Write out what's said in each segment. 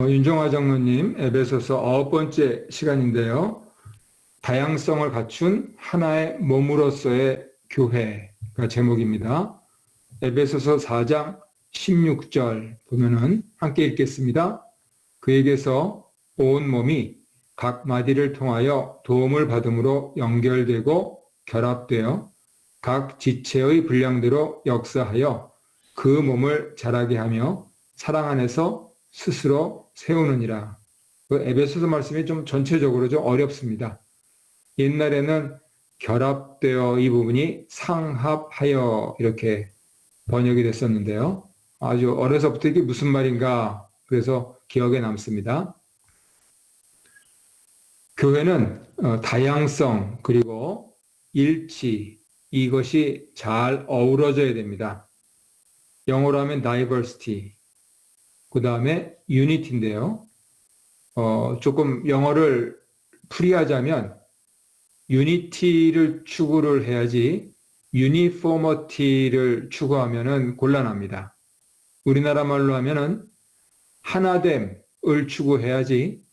윤정화 장로님, 에베소서 9번째 시간인데요. 다양성을 갖춘 하나의 몸으로서의 교회가 제목입니다. 에베소서 4장 16절 보면은 함께 읽겠습니다. 그에게서 온 몸이 각 마디를 통하여 도움을 받음으로 연결되고 결합되어 각 지체의 분량대로 역사하여 그 몸을 자라게 하며 사랑 안에서 스스로 세우느니라. 그 에베소서 말씀이 좀 전체적으로 좀 어렵습니다. 옛날에는 결합되어 이 부분이 상합하여 이렇게 번역이 됐었는데요. 아주 어려서부터 이게 무슨 말인가 그래서 기억에 남습니다. 교회는 다양성 그리고 일치 이것이 잘 어우러져야 됩니다. 영어로 하면 diversity, 그 다음에 unity인데요. 조금 영어를 풀이하자면 unity를 추구를 해야지 uniformity를 추구하면은 곤란합니다. 우리나라 말로 하면은 하나됨을 추구해야지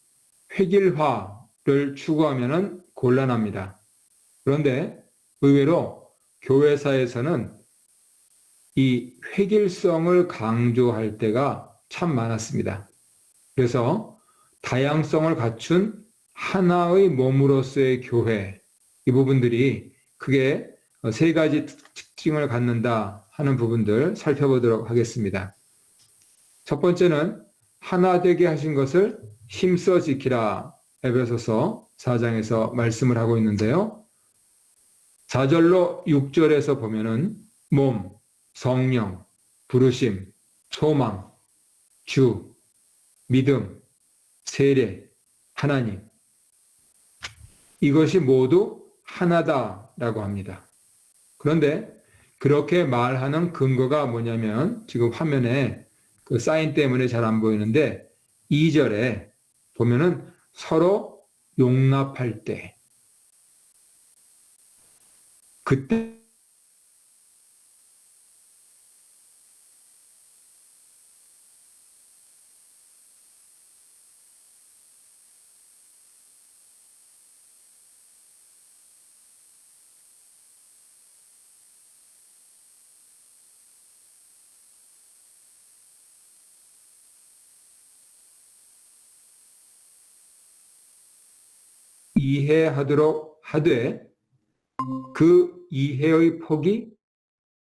획일화를 추구하면은 곤란합니다. 그런데 의외로 교회사에서는 이 획일성을 강조할 때가 참 많았습니다. 그래서 다양성을 갖춘 하나의 몸으로서의 교회, 이 부분들이 크게 세 가지 특징을 갖는다 하는 부분들 살펴보도록 하겠습니다. 첫 번째는 하나 되게 하신 것을 힘써 지키라. 에베소서 4장에서 말씀을 하고 있는데요. 4절로 6절에서 보면은 몸, 성령, 부르심, 소망, 주, 믿음, 세례, 하나님. 이것이 모두 하나다라고 합니다. 그런데 그렇게 말하는 근거가 뭐냐면 지금 화면에 그 사인 때문에 잘 안 보이는데 2절에 보면은 서로 용납할 때 그때 이해하도록 하되 그 이해의 폭이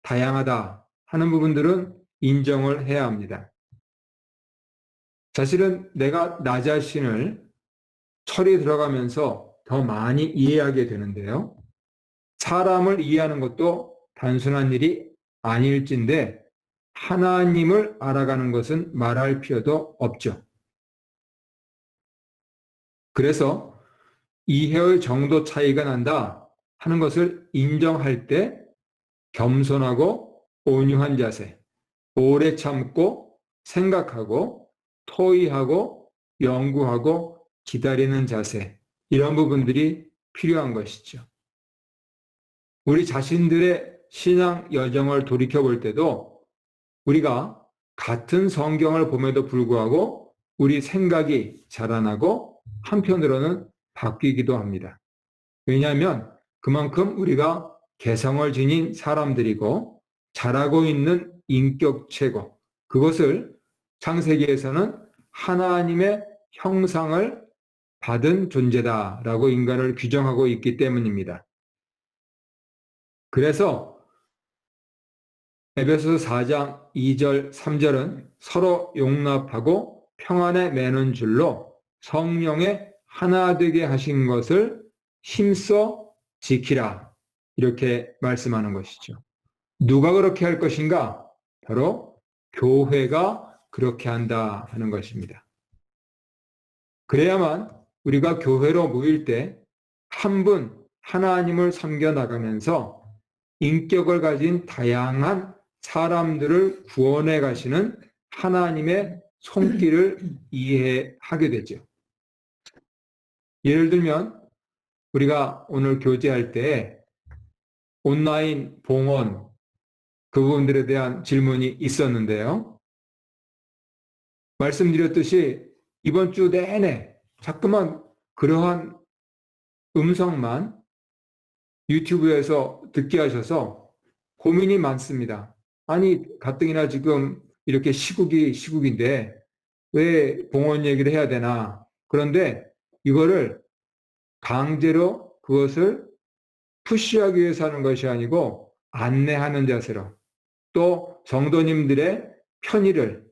다양하다 하는 부분들은 인정을 해야 합니다. 사실은 내가 나 자신을 철이 들어가면서 더 많이 이해하게 되는데요. 사람을 이해하는 것도 단순한 일이 아닐진데 하나님을 알아가는 것은 말할 필요도 없죠. 그래서 이해의 정도 차이가 난다 하는 것을 인정할 때 겸손하고 온유한 자세, 오래 참고 생각하고 토의하고 연구하고 기다리는 자세, 이런 부분들이 필요한 것이죠. 우리 자신들의 신앙 여정을 돌이켜볼 때도 우리가 같은 성경을 봄에도 불구하고 우리 생각이 자라나고 한편으로는 바뀌기도 합니다. 왜냐하면 그만큼 우리가 개성을 지닌 사람들이고 자라고 있는 인격체고 그것을 창세기에서는 하나님의 형상을 받은 존재다라고 인간을 규정하고 있기 때문입니다. 그래서 에베소서 4장 2절, 3절은 서로 용납하고 평안에 매는 줄로 성령의 하나 되게 하신 것을 힘써 지키라. 이렇게 말씀하는 것이죠. 누가 그렇게 할 것인가? 바로 교회가 그렇게 한다 하는 것입니다. 그래야만 우리가 교회로 모일 때 한 분 하나님을 섬겨 나가면서 인격을 가진 다양한 사람들을 구원해 가시는 하나님의 손길을 이해하게 되죠. 예를 들면 우리가 오늘 교제할 때 온라인 봉헌 그 부분들에 대한 질문이 있었는데요. 말씀드렸듯이 이번 주 내내 자꾸만 그러한 음성만 유튜브에서 듣게 하셔서 고민이 많습니다. 아니, 가뜩이나 지금 이렇게 시국인데 왜 봉헌 얘기를 해야 되나? 그런데 이거를 강제로 그것을 푸시하기 위해서 하는 것이 아니고 안내하는 자세로, 또 성도님들의 편의를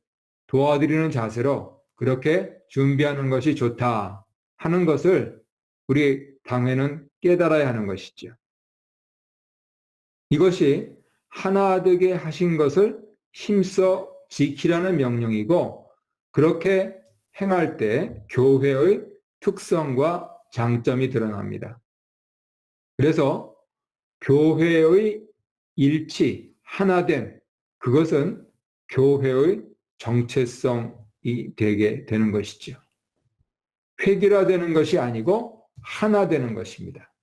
도와드리는 자세로 그렇게 준비하는 것이 좋다 하는 것을 우리 당회는 깨달아야 하는 것이죠. 이것이 하나 되게 하신 것을 힘써 지키라는 명령이고, 그렇게 행할 때 교회의 특성과 장점이 드러납니다. 그래서 교회의 일치, 하나됨, 그것은 교회의 정체성이 되게 되는 것이죠. 획일화되는 것이 아니고 하나 되는 것입니다.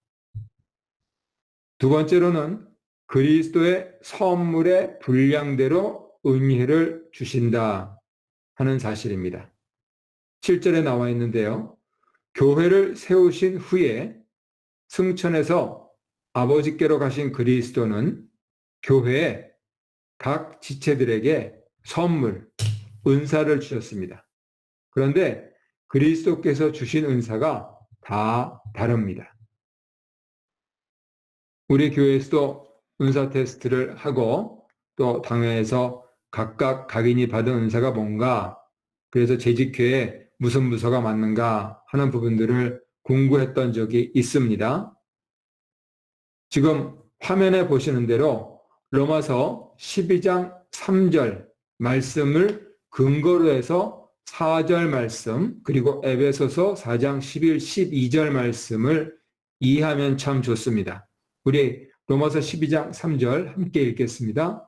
두 번째로는 그리스도의 선물의 분량대로 은혜를 주신다 하는 사실입니다. 7절에 나와 있는데요. 교회를 세우신 후에 승천해서 아버지께로 가신 그리스도는 교회에 각 지체들에게 선물, 은사를 주셨습니다. 그런데 그리스도께서 주신 은사가 다 다릅니다. 우리 교회에서도 은사 테스트를 하고 또 당회에서 각각 각인이 받은 은사가 뭔가, 그래서 재직회에 무슨 부서가 맞는가 하는 부분들을 공부했던 적이 있습니다. 지금 화면에 보시는 대로 로마서 12장 3절 말씀을 근거로 해서 4절 말씀, 그리고 에베소서 4장 11, 12절 말씀을 이해하면 참 좋습니다. 우리 로마서 12장 3절 함께 읽겠습니다.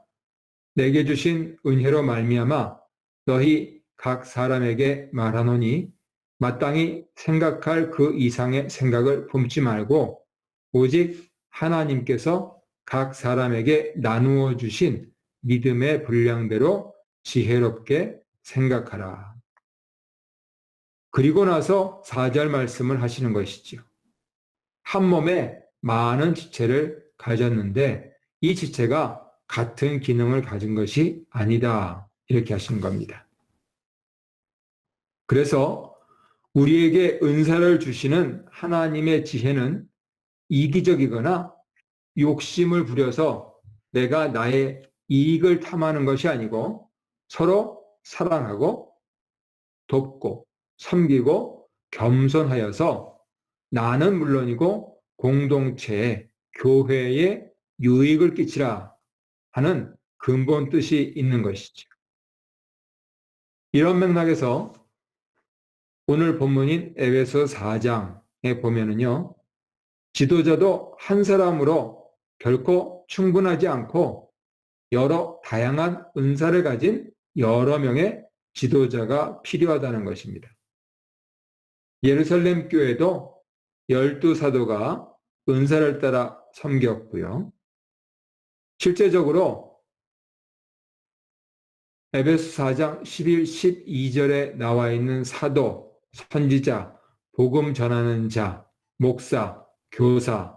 내게 주신 은혜로 말미암아 너희 각 사람에게 말하노니 마땅히 생각할 그 이상의 생각을 품지 말고 오직 하나님께서 각 사람에게 나누어 주신 믿음의 분량대로 지혜롭게 생각하라. 그리고 나서 4절 말씀을 하시는 것이죠. 한 몸에 많은 지체를 가졌는데 이 지체가 같은 기능을 가진 것이 아니다. 이렇게 하시는 겁니다. 그래서 우리에게 은사를 주시는 하나님의 지혜는 이기적이거나 욕심을 부려서 내가 나의 이익을 탐하는 것이 아니고 서로 사랑하고 돕고 섬기고 겸손하여서 나는 물론이고 공동체에, 교회에 유익을 끼치라 하는 근본 뜻이 있는 것이죠. 이런 맥락에서 오늘 본문인 에베소 4장에 보면은요, 지도자도 한 사람으로 결코 충분하지 않고 여러 다양한 은사를 가진 여러 명의 지도자가 필요하다는 것입니다. 예루살렘 교회도 12사도가 은사를 따라 섬겼고요. 실제적으로 에베소 4장 11, 12절에 나와 있는 사도, 선지자, 복음 전하는 자, 목사, 교사,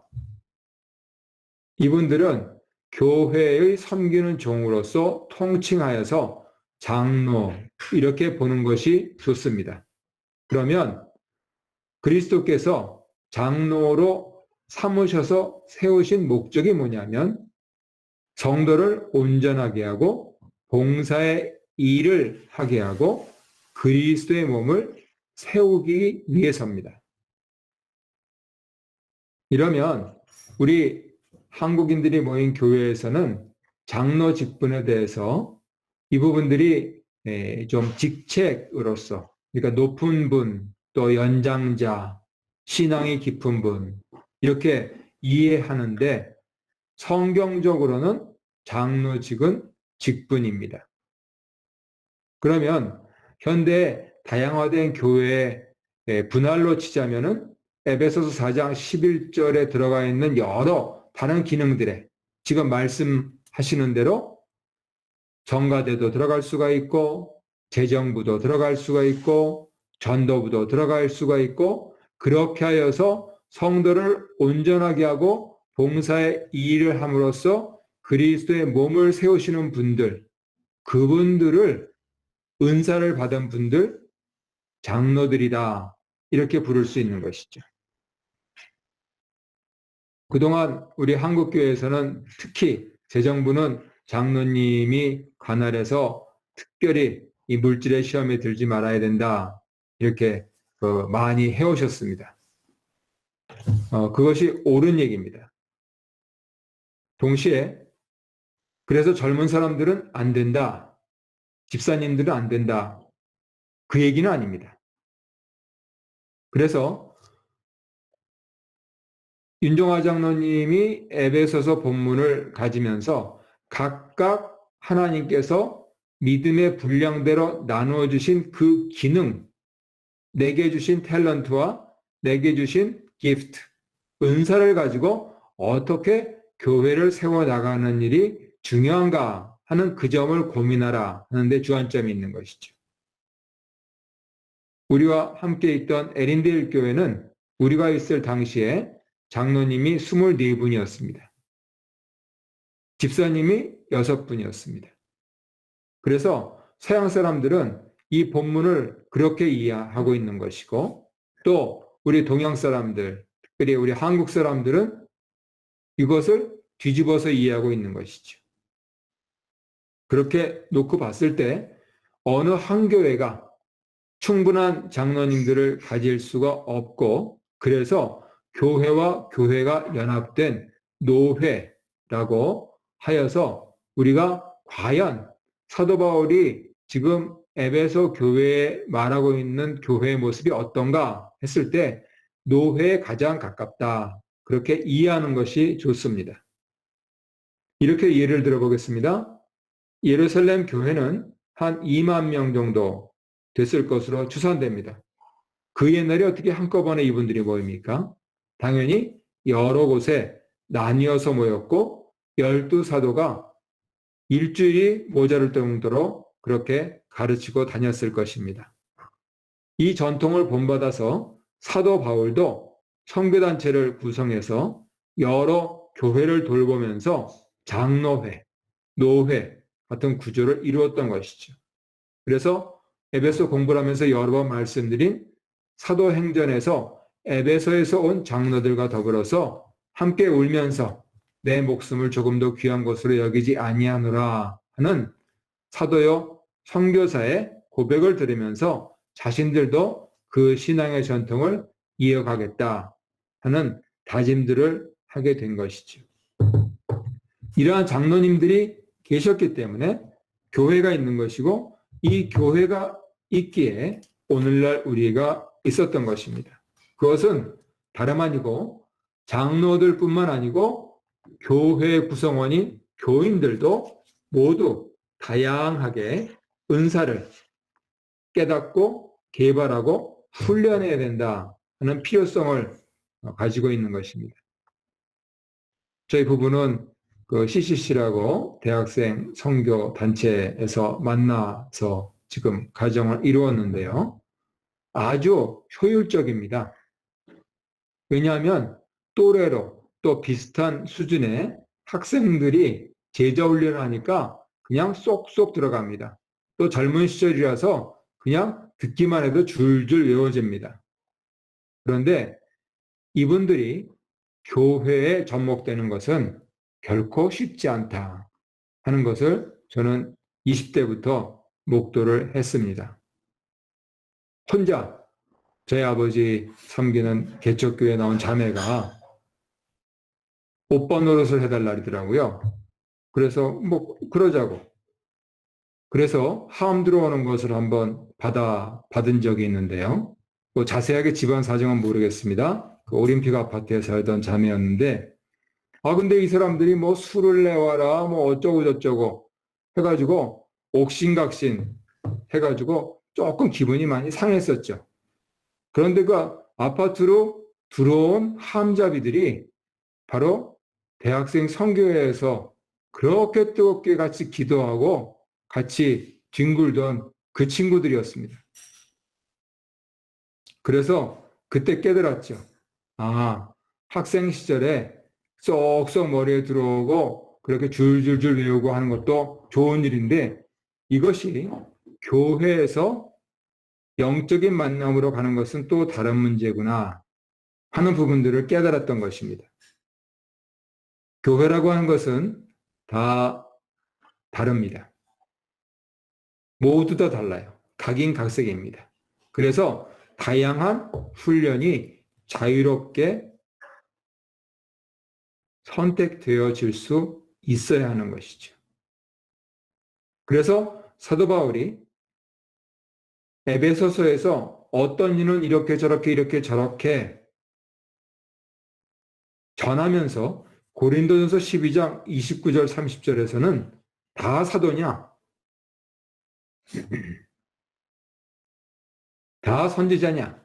이분들은 교회의 섬기는 종으로서 통칭하여서 장로, 이렇게 보는 것이 좋습니다. 그러면 그리스도께서 장로로 삼으셔서 세우신 목적이 뭐냐면 성도를 온전하게 하고 봉사의 일을 하게 하고 그리스도의 몸을 세우기 위해서입니다. 이러면 우리 한국인들이 모인 교회에서는 장로 직분에 대해서 이 부분들이 좀 직책으로서, 그러니까 높은 분, 또 연장자, 신앙이 깊은 분, 이렇게 이해하는데 성경적으로는 장로직은 직분입니다. 그러면 현대 다양화된 교회의 분할로 치자면은 에베소서 4장 11절에 들어가 있는 여러 다른 기능들에 지금 말씀하시는 대로 정가대도 들어갈 수가 있고 재정부도 들어갈 수가 있고 전도부도 들어갈 수가 있고 그렇게 하여서 성도를 온전하게 하고 봉사의 일을 함으로써 그리스도의 몸을 세우시는 분들, 그분들을 은사를 받은 분들, 장로들이다. 이렇게 부를 수 있는 것이죠. 그동안 우리 한국교회에서는 특히 재정부는 장로님이 관할해서 특별히 이 물질의 시험에 들지 말아야 된다. 이렇게 많이 해오셨습니다. 그것이 옳은 얘기입니다. 동시에 그래서 젊은 사람들은 안 된다. 집사님들은 안 된다. 그 얘기는 아닙니다. 그래서 윤종화 장로님이 에베소서 본문을 가지면서 각각 하나님께서 믿음의 분량대로 나누어 주신 그 기능, 내게 주신 탤런트와 내게 주신 기프트, 은사를 가지고 어떻게 교회를 세워나가는 일이 중요한가 하는 그 점을 고민하라 하는데 주안점이 있는 것이죠. 우리와 함께 있던 에린데일 교회는 우리가 있을 당시에 장로님이 24분이었습니다. 집사님이 6분이었습니다. 그래서 서양 사람들은 이 본문을 그렇게 이해하고 있는 것이고 또 우리 동양 사람들, 특별히 우리 한국 사람들은 이것을 뒤집어서 이해하고 있는 것이죠. 그렇게 놓고 봤을 때 어느 한 교회가 충분한 장로님들을 가질 수가 없고 그래서 교회와 교회가 연합된 노회라고 하여서 우리가 과연 사도 바울이 지금 에베소 교회에 말하고 있는 교회의 모습이 어떤가 했을 때 노회에 가장 가깝다. 그렇게 이해하는 것이 좋습니다. 이렇게 예를 들어보겠습니다. 예루살렘 교회는 한 2만 명 정도 됐을 것으로 추산됩니다. 그 옛날에 어떻게 한꺼번에 이분들이 모입니까? 당연히 여러 곳에 나뉘어서 모였고 12사도가 일주일이 모자랄 정도로 그렇게 가르치고 다녔을 것입니다. 이 전통을 본받아서 사도 바울도 선교단체를 구성해서 여러 교회를 돌보면서 장로회, 노회 같은 구조를 이루었던 것이죠. 그래서 에베소 공부를 하면서 여러 번 말씀드린 사도행전에서 에베소에서 온 장로들과 더불어서 함께 울면서 내 목숨을 조금 더 귀한 것으로 여기지 아니하노라 하는 사도요 선교사의 고백을 들으면서 자신들도 그 신앙의 전통을 이어가겠다 하는 다짐들을 하게 된 것이죠. 이러한 장로님들이 계셨기 때문에 교회가 있는 것이고 이 교회가 있기에 오늘날 우리가 있었던 것입니다. 그것은 다름 아니고 장로들뿐만 아니고 교회 구성원인 교인들도 모두 다양하게 은사를 깨닫고 개발하고 훈련해야 된다 하는 필요성을 가지고 있는 것입니다. 저희 부부는 그 CCC라고 대학생 선교 단체에서 만나서 지금 가정을 이루었는데요. 아주 효율적입니다. 왜냐하면 또래로 또 비슷한 수준의 학생들이 제자훈련을 하니까 그냥 쏙쏙 들어갑니다. 또 젊은 시절이라서 그냥 듣기만 해도 줄줄 외워집니다. 그런데 이분들이 교회에 접목되는 것은 결코 쉽지 않다 하는 것을 저는 20대부터 목도를 했습니다. 혼자 저희 아버지 섬기는 개척교회에 나온 자매가 오빠 노릇을 해달라 그러더라고요. 그래서 뭐 그러자고. 그래서 하음 들어오는 것을 한번 받은 적이 있는데요. 뭐 자세하게 집안 사정은 모르겠습니다. 그 올림픽 아파트에 살던 자매였는데 근데 이 사람들이 뭐 술을 내와라, 뭐 어쩌고 저쩌고 해가지고 옥신각신 해가지고 조금 기분이 많이 상했었죠. 그런데 그 아파트로 들어온 함자비들이 바로 대학생 선교회에서 그렇게 뜨겁게 같이 기도하고 같이 뒹굴던 그 친구들이었습니다. 그래서 그때 깨달았죠. 아, 학생 시절에 쏙쏙 머리에 들어오고 그렇게 줄줄줄 외우고 하는 것도 좋은 일인데 이것이 교회에서 영적인 만남으로 가는 것은 또 다른 문제구나 하는 부분들을 깨달았던 것입니다. 교회라고 하는 것은 다 다릅니다. 모두 다 달라요. 각인각색입니다. 그래서 다양한 훈련이 자유롭게 선택되어질 수 있어야 하는 것이죠. 그래서 사도 바울이 에베소서에서 어떤 이는 이렇게 저렇게 전하면서 고린도전서 12장 29절 30절에서는 다 사도냐? 다 선지자냐?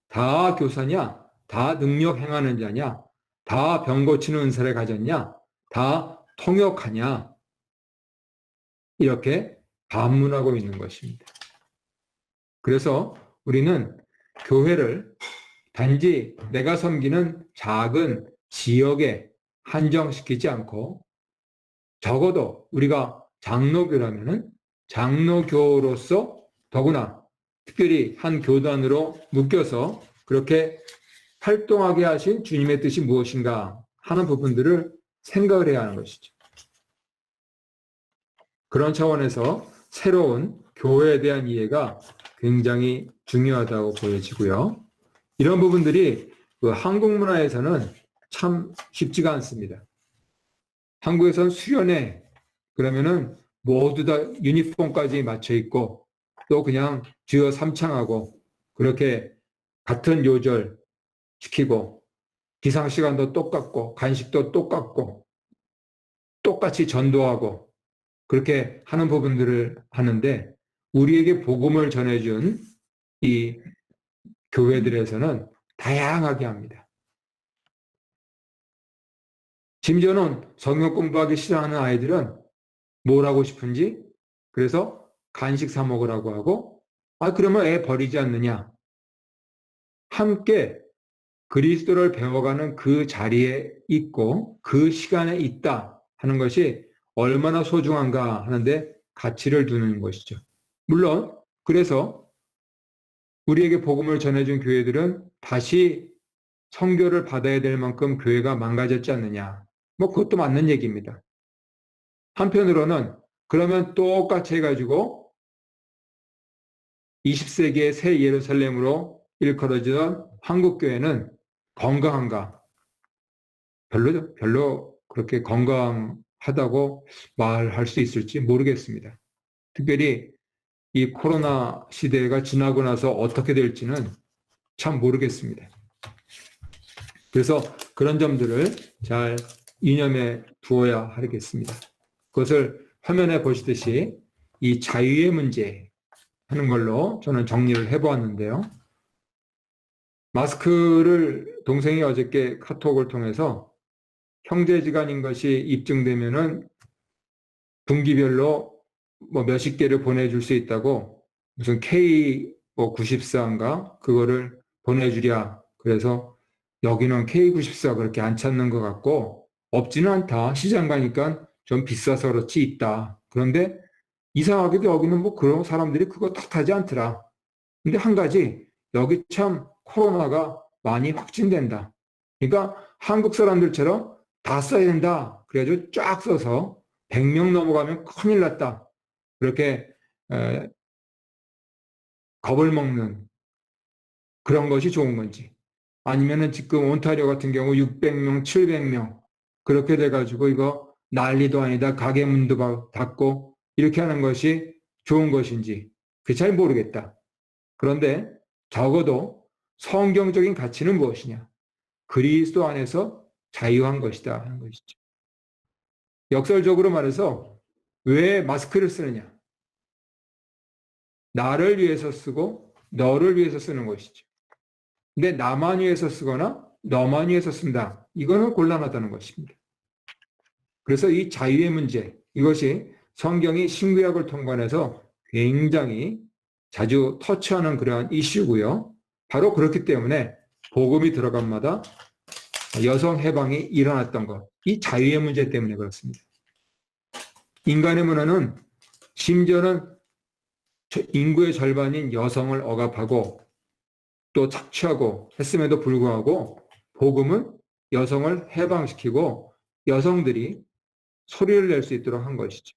다 교사냐? 다 능력 행하는 자냐? 다 병 고치는 은사를 가졌냐? 다 통역하냐? 이렇게 반문하고 있는 것입니다. 그래서 우리는 교회를 단지 내가 섬기는 작은 지역에 한정시키지 않고 적어도 우리가 장로교라면은 장로교로서 더구나 특별히 한 교단으로 묶여서 그렇게 활동하게 하신 주님의 뜻이 무엇인가 하는 부분들을 생각을 해야 하는 것이죠. 그런 차원에서 새로운 교회에 대한 이해가 굉장히 중요하다고 보여지고요. 이런 부분들이 그 한국 문화에서는 참 쉽지가 않습니다. 한국에서는 수련회 그러면은 모두 다 유니폼까지 맞춰 입고 또 그냥 주여 삼창하고 그렇게 같은 요절 시키고 기상 시간도 똑같고 간식도 똑같고 똑같이 전도하고 그렇게 하는 부분들을 하는데 우리에게 복음을 전해준 이 교회들에서는 다양하게 합니다. 심지어는 성경 공부하기 싫어하는 아이들은 뭘 하고 싶은지 그래서 간식 사 먹으라고 하고 그러면 애 버리지 않느냐. 함께 그리스도를 배워가는 그 자리에 있고 그 시간에 있다 하는 것이 얼마나 소중한가 하는데 가치를 두는 것이죠. 물론 그래서 우리에게 복음을 전해준 교회들은 다시 선교를 받아야 될 만큼 교회가 망가졌지 않느냐. 그것도 맞는 얘기입니다. 한편으로는 그러면 똑같이 해가지고 20세기의 새 예루살렘으로 일컬어지던 한국교회는 건강한가? 별로 그렇게 건강하다고 말할 수 있을지 모르겠습니다. 특별히 이 코로나 시대가 지나고 나서 어떻게 될지는 참 모르겠습니다. 그래서 그런 점들을 잘 이념에 두어야 하겠습니다. 그것을 화면에 보시듯이 이 자유의 문제 하는 걸로 저는 정리를 해보았는데요. 마스크를 동생이 어저께 카톡을 통해서 형제지간인 것이 입증되면은 분기별로 몇십 개를 보내줄 수 있다고 무슨 K94인가 그거를 보내주랴. 그래서 여기는 K94 그렇게 안 찾는 것 같고 없지는 않다. 시장 가니까 좀 비싸서 그렇지 있다. 그런데 이상하게도 여기는 그런 사람들이 그거 탓하지 않더라. 근데 한 가지 여기 참 코로나가 많이 확진된다. 그러니까 한국 사람들처럼 다 써야 된다. 그래가지고 쫙 써서 100명 넘어가면 큰일 났다. 그렇게 겁을 먹는 그런 것이 좋은 건지 아니면은 지금 온타리오 같은 경우 600명, 700명 그렇게 돼가지고 이거 난리도 아니다. 가게 문도 닫고 이렇게 하는 것이 좋은 것인지 그게 잘 모르겠다. 그런데 적어도 성경적인 가치는 무엇이냐? 그리스도 안에서 자유한 것이다 하는 것이죠. 역설적으로 말해서 왜 마스크를 쓰느냐? 나를 위해서 쓰고 너를 위해서 쓰는 것이죠. 근데 나만 위해서 쓰거나 너만 위해서 쓴다. 이거는 곤란하다는 것입니다. 그래서 이 자유의 문제, 이것이 성경이 신구약을 통관해서 굉장히 자주 터치하는 그러한 이슈고요. 바로 그렇기 때문에 복음이 들어간마다 여성 해방이 일어났던 것, 이 자유의 문제 때문에 그렇습니다. 인간의 문화는 심지어는 인구의 절반인 여성을 억압하고 또 착취하고 했음에도 불구하고 복음은 여성을 해방시키고 여성들이 소리를 낼 수 있도록 한 것이죠.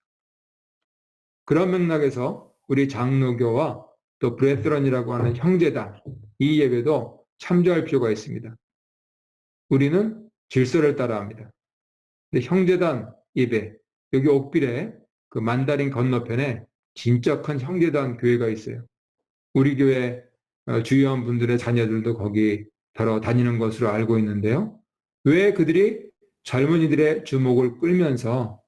그런 맥락에서 우리 장로교와 또 브레스런이라고 하는 형제단, 이 예배도 참조할 필요가 있습니다. 우리는 질서를 따라합니다. 근데 형제단 예배, 여기 옥빌에 그 만다린 건너편에 진짜 큰 형제단 교회가 있어요. 우리 교회 주요한 분들의 자녀들도 거기 바로 다니는 것으로 알고 있는데요. 왜 그들이 젊은이들의 주목을 끌면서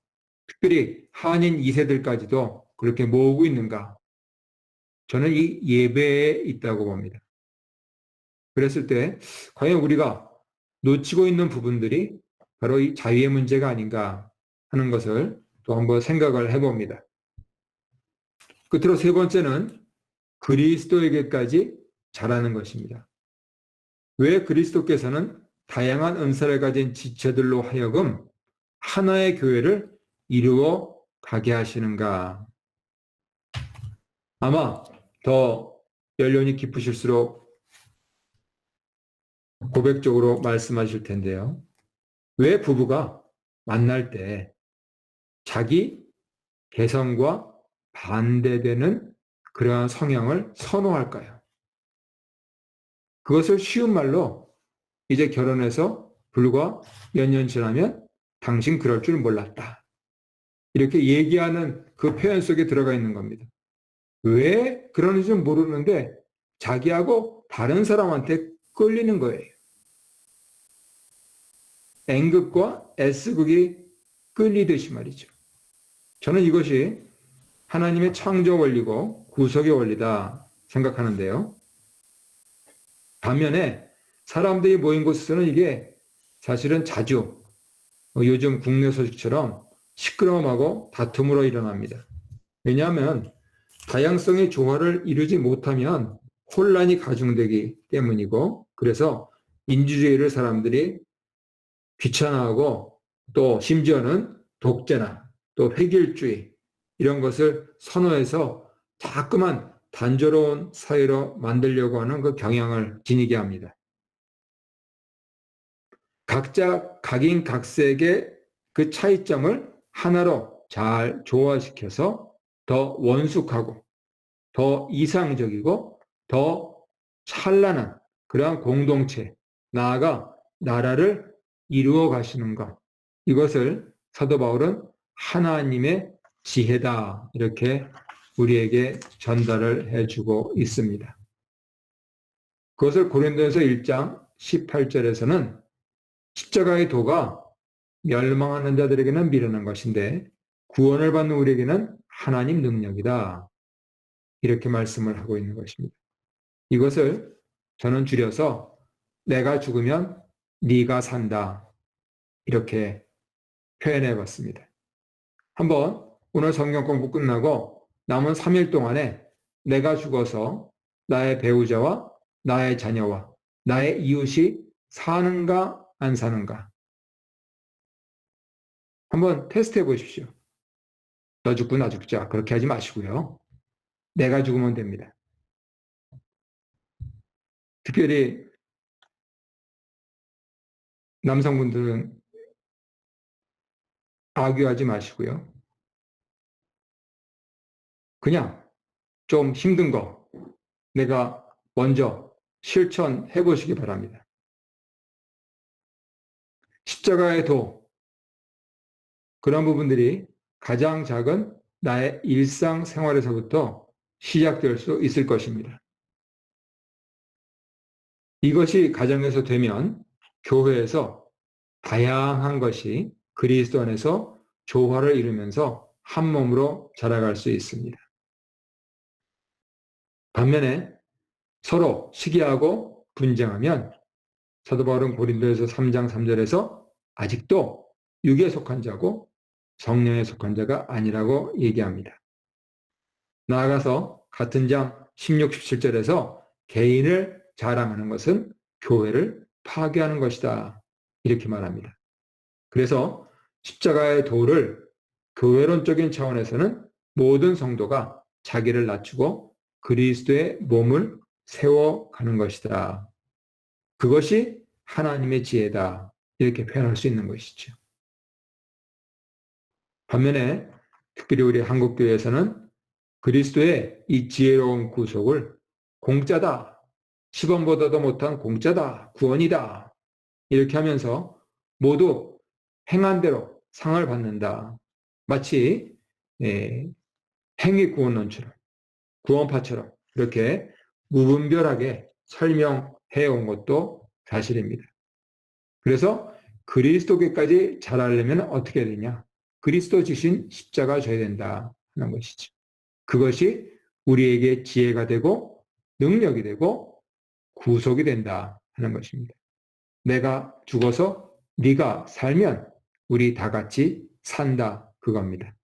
특별히 한인 2세들까지도 그렇게 모으고 있는가? 저는 이 예배에 있다고 봅니다. 그랬을 때 과연 우리가 놓치고 있는 부분들이 바로 이 자유의 문제가 아닌가 하는 것을 또 한번 생각을 해봅니다. 끝으로 세 번째는 그리스도에게까지 자라는 것입니다. 왜 그리스도께서는 다양한 은사를 가진 지체들로 하여금 하나의 교회를 이루어 가게 하시는가? 아마 더 연륜이 깊으실수록 고백적으로 말씀하실 텐데요. 왜 부부가 만날 때 자기 개성과 반대되는 그러한 성향을 선호할까요? 그것을 쉬운 말로 이제 결혼해서 불과 몇 년 지나면 당신 그럴 줄 몰랐다. 이렇게 얘기하는 그 표현 속에 들어가 있는 겁니다. 왜 그러는지 모르는데 자기하고 다른 사람한테 끌리는 거예요. N극과 S극이 끌리듯이 말이죠. 저는 이것이 하나님의 창조 원리고 구속의 원리다 생각하는데요. 반면에 사람들이 모인 곳에서는 이게 사실은 자주 요즘 국내 소식처럼 시끄러움하고 다툼으로 일어납니다. 왜냐하면 다양성의 조화를 이루지 못하면 혼란이 가중되기 때문이고, 그래서 민주주의를 사람들이 귀찮아하고 또 심지어는 독재나 또 획일주의 이런 것을 선호해서 자꾸만 단조로운 사회로 만들려고 하는 그 경향을 지니게 합니다. 각자 각인각색의 그 차이점을 하나로 잘 조화시켜서 더 원숙하고 더 이상적이고 더 찬란한 그러한 공동체, 나아가 나라를 이루어 가시는 것, 이것을 사도 바울은 하나님의 지혜다 이렇게 우리에게 전달을 해주고 있습니다. 그것을 고린도전서 1장 18절에서는 십자가의 도가 멸망하는 자들에게는 미련한 것인데 구원을 받는 우리에게는 하나님 능력이다. 이렇게 말씀을 하고 있는 것입니다. 이것을 저는 줄여서 내가 죽으면 네가 산다. 이렇게 표현해 봤습니다. 한번 오늘 성경 공부 끝나고 남은 3일 동안에 내가 죽어서 나의 배우자와 나의 자녀와 나의 이웃이 사는가 안 사는가 한번 테스트해 보십시오. 너 죽고 나 죽자 그렇게 하지 마시고요. 내가 죽으면 됩니다. 특별히 남성분들은 악유하지 마시고요. 그냥 좀 힘든 거 내가 먼저 실천해 보시기 바랍니다. 십자가의 도, 그런 부분들이 가장 작은 나의 일상생활에서부터 시작될 수 있을 것입니다. 이것이 가정에서 되면 교회에서 다양한 것이 그리스도 안에서 조화를 이루면서 한 몸으로 자라갈 수 있습니다. 반면에 서로 시기하고 분쟁하면 사도 바울은 고린도에서 3장 3절에서 아직도 육에 속한 자고 성령에 속한 자가 아니라고 얘기합니다. 나아가서 같은 장 16, 17절에서 개인을 자랑하는 것은 교회를 파괴하는 것이다. 이렇게 말합니다. 그래서 십자가의 도를 교회론적인 차원에서는 모든 성도가 자기를 낮추고 그리스도의 몸을 세워가는 것이다. 그것이 하나님의 지혜다. 이렇게 표현할 수 있는 것이죠. 반면에 특별히 우리 한국교회에서는 그리스도의 이 지혜로운 구속을 공짜다. 10원보다도 못한 공짜다. 구원이다. 이렇게 하면서 모두 행한 대로 상을 받는다. 마치 행위구원론처럼 구원파처럼 이렇게 무분별하게 설명해 온 것도 사실입니다. 그래서 그리스도께까지 자라려면 어떻게 해야 되냐? 그리스도 지신 십자가 져야 된다 하는 것이죠. 그것이 우리에게 지혜가 되고 능력이 되고 구속이 된다 하는 것입니다. 내가 죽어서 네가 살면 우리 다 같이 산다 그겁니다.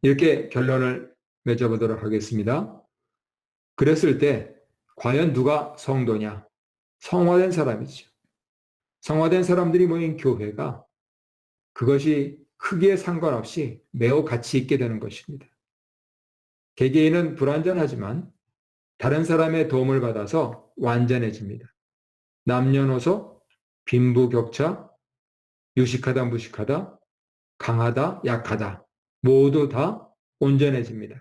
이렇게 결론을 맺어보도록 하겠습니다. 그랬을 때 과연 누가 성도냐? 성화된 사람이죠. 성화된 사람들이 모인 교회가 그것이 크기에 상관없이 매우 가치 있게 되는 것입니다. 개개인은 불완전하지만 다른 사람의 도움을 받아서 완전해집니다. 남녀노소, 빈부격차, 유식하다 무식하다, 강하다 약하다 모두 다 온전해집니다.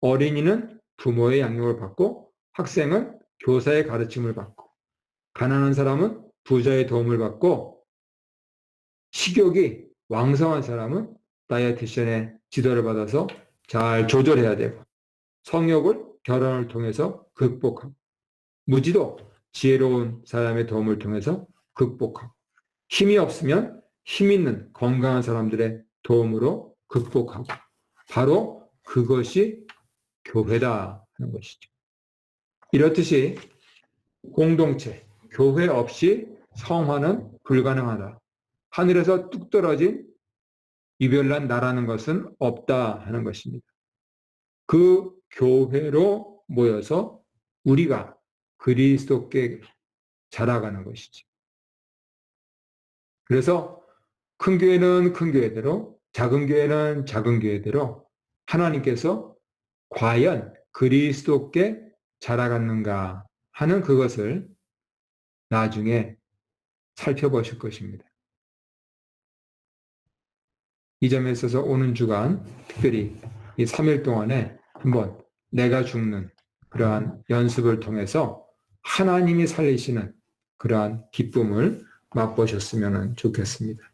어린이는 부모의 양육을 받고 학생은 교사의 가르침을 받고 가난한 사람은 부자의 도움을 받고 식욕이 왕성한 사람은 다이어티션의 지도를 받아서 잘 조절해야 되고 성욕을 결혼을 통해서 극복하고 무지도 지혜로운 사람의 도움을 통해서 극복하고 힘이 없으면 힘 있는 건강한 사람들의 도움으로 극복하고 바로 그것이 교회다 하는 것이죠. 이렇듯이 공동체, 교회 없이 성화는 불가능하다. 하늘에서 뚝 떨어진 유별난 나라는 것은 없다 하는 것입니다. 그 교회로 모여서 우리가 그리스도께 자라가는 것이지. 그래서 큰 교회는 큰 교회대로, 작은 교회는 작은 교회대로 하나님께서 과연 그리스도께 자라갔는가 하는 그것을 나중에 살펴보실 것입니다. 이 점에 있어서 오는 주간 특별히 이 3일 동안에 한번 내가 죽는 그러한 연습을 통해서 하나님이 살리시는 그러한 기쁨을 맛보셨으면 좋겠습니다.